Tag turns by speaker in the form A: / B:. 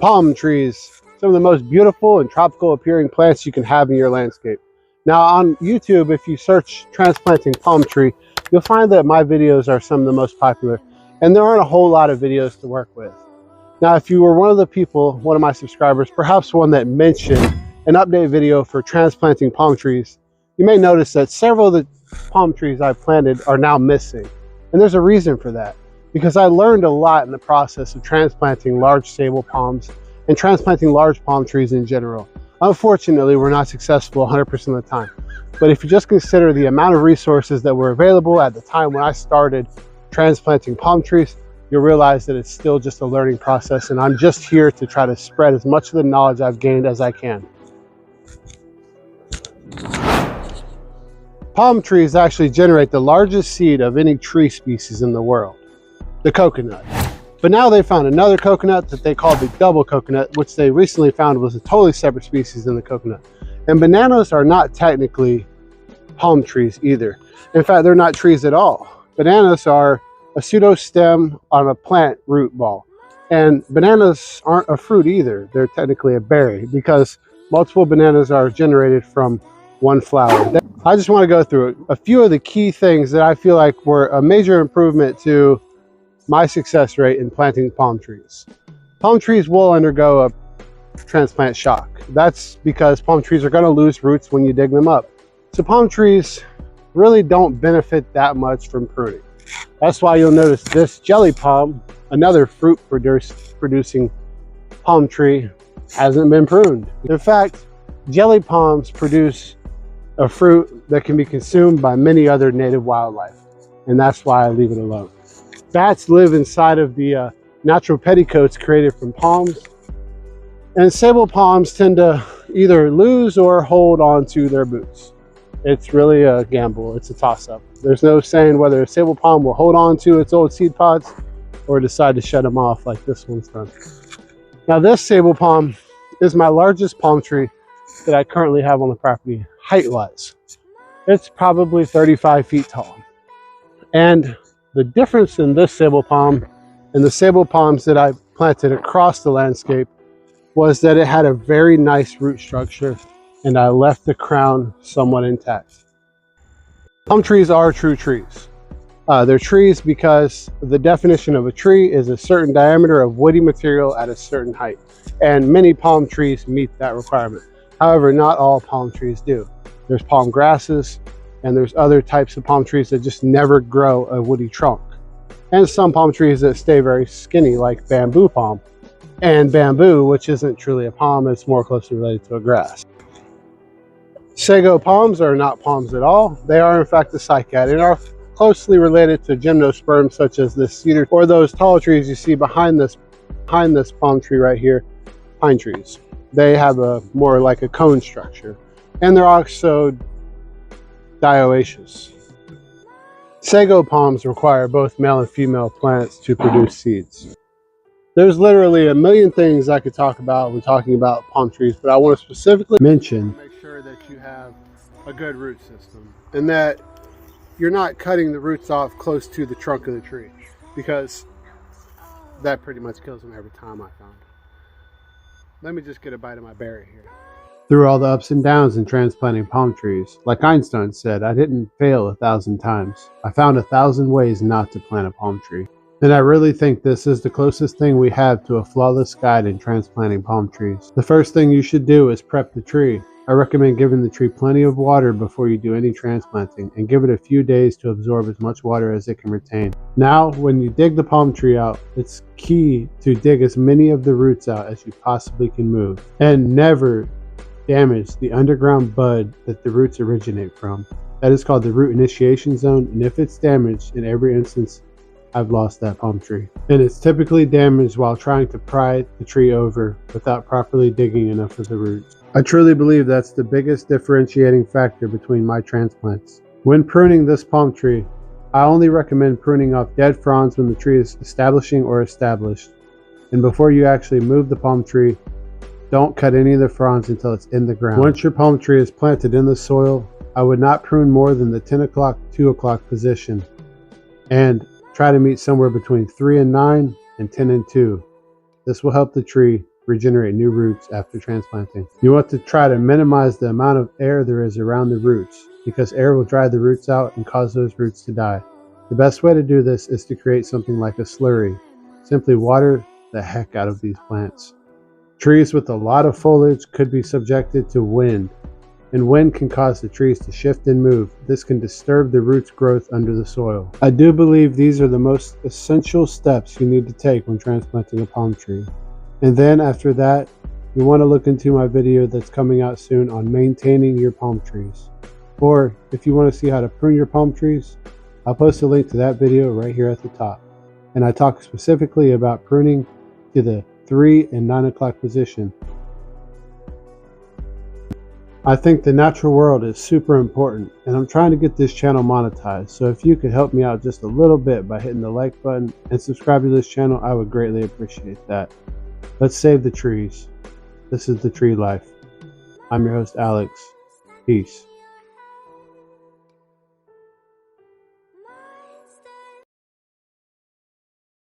A: Palm trees, some of the most beautiful and tropical appearing plants you can have in your landscape. Now on YouTube, if you search transplanting palm tree, you'll find that my videos are some of the most popular, and there aren't a whole lot of videos to work with. Now, if you were one of the people, one of my subscribers, perhaps one that mentioned an update video for transplanting palm trees, you may notice that several of the palm trees I planted are now missing. And there's a reason for that, because I learned a lot in the process of transplanting large stable palms and transplanting large palm trees in general. Unfortunately, we're not successful 100% of the time. But if you just consider the amount of resources that were available at the time when I started transplanting palm trees, you'll realize that it's still just a learning process, and I'm just here to try to spread as much of the knowledge I've gained as I can. Palm trees actually generate the largest seed of any tree species in the world, the coconut. But now they found another coconut that they call the double coconut, which they recently found was a totally separate species than the coconut. And bananas are not technically palm trees either. In fact, they're not trees at all. Bananas are a pseudo-stem on a plant root ball. And bananas aren't a fruit either. They're technically a berry because multiple bananas are generated from one flower. I just want to go through a few of the key things that I feel like were a major improvement to my success rate in planting palm trees. Palm trees will undergo a transplant shock. That's because palm trees are going to lose roots when you dig them up. So palm trees really don't benefit that much from pruning. That's why you'll notice this jelly palm, another fruit producing palm tree, hasn't been pruned. In fact, jelly palms produce a fruit that can be consumed by many other native wildlife, and that's why I leave it alone. Bats live inside of the natural petticoats created from palms, and sable palms tend to either lose or hold on to their boots. It's really a gamble. It's a toss-up. There's no saying whether a sable palm will hold on to its old seed pods or decide to shut them off like this one's done. Now this sable palm is my largest palm tree that I currently have on the property, height-wise. It's probably 35 feet tall. And the difference in this sable palm and the sable palms that I planted across the landscape was that it had a very nice root structure, and I left the crown somewhat intact. Palm trees are true trees. They're trees because the definition of a tree is a certain diameter of woody material at a certain height, and many palm trees meet that requirement. However, not all palm trees do. There's palm grasses, and there's other types of palm trees that just never grow a woody trunk. And some palm trees that stay very skinny, like bamboo palm. And bamboo, which isn't truly a palm, it's more closely related to a grass. Sago palms are not palms at all. They are in fact a cycad and are closely related to gymnosperms such as this cedar or those tall trees you see behind this palm tree right here, pine trees. They have a more like a cone structure, and they're also dioecious. Sago palms require both male and female plants to produce seeds. There's literally a million things I could talk about when talking about palm trees, but I want to specifically mention make sure that you have a good root system and that you're not cutting the roots off close to the trunk of the tree, because that pretty much kills them every time I found. Let me just get a bite of my berry here. Through all the ups and downs in transplanting palm trees, like Einstein said, I didn't fail 1,000 times. I found 1,000 ways not to plant a palm tree. And I really think this is the closest thing we have to a flawless guide in transplanting palm trees. The first thing you should do is prep the tree. I recommend giving the tree plenty of water before you do any transplanting, and give it a few days to absorb as much water as it can retain. Now, when you dig the palm tree out, it's key to dig as many of the roots out as you possibly can move, and never damage the underground bud that the roots originate from. That is called the root initiation zone, and if it's damaged, in every instance, I've lost that palm tree. And it's typically damaged while trying to pry the tree over without properly digging enough of the roots. I truly believe that's the biggest differentiating factor between my transplants. When pruning this palm tree, I only recommend pruning off dead fronds when the tree is establishing or established. And before you actually move the palm tree, don't cut any of the fronds until it's in the ground. Once your palm tree is planted in the soil, I would not prune more than the 10 o'clock, 2 o'clock position. And try to meet somewhere between 3 and 9 and 10 and 2. This will help the tree regenerate new roots after transplanting. You want to try to minimize the amount of air there is around the roots, because air will dry the roots out and cause those roots to die. The best way to do this is to create something like a slurry. Simply water the heck out of these plants. Trees with a lot of foliage could be subjected to wind, and wind can cause the trees to shift and move. This can disturb the roots' growth under the soil. I do believe these are the most essential steps you need to take when transplanting a palm tree. And then after that, you want to look into my video that's coming out soon on maintaining your palm trees. Or if you want to see how to prune your palm trees, I'll post a link to that video right here at the top. And I talk specifically about pruning to the 3 and 9 o'clock position. I think the natural world is super important, and I'm trying to get this channel monetized, so if you could help me out just a little bit by hitting the like button and subscribe to this channel, I would greatly appreciate that. Let's save the trees. This is The Tree Life. I'm your host, Alex. Peace.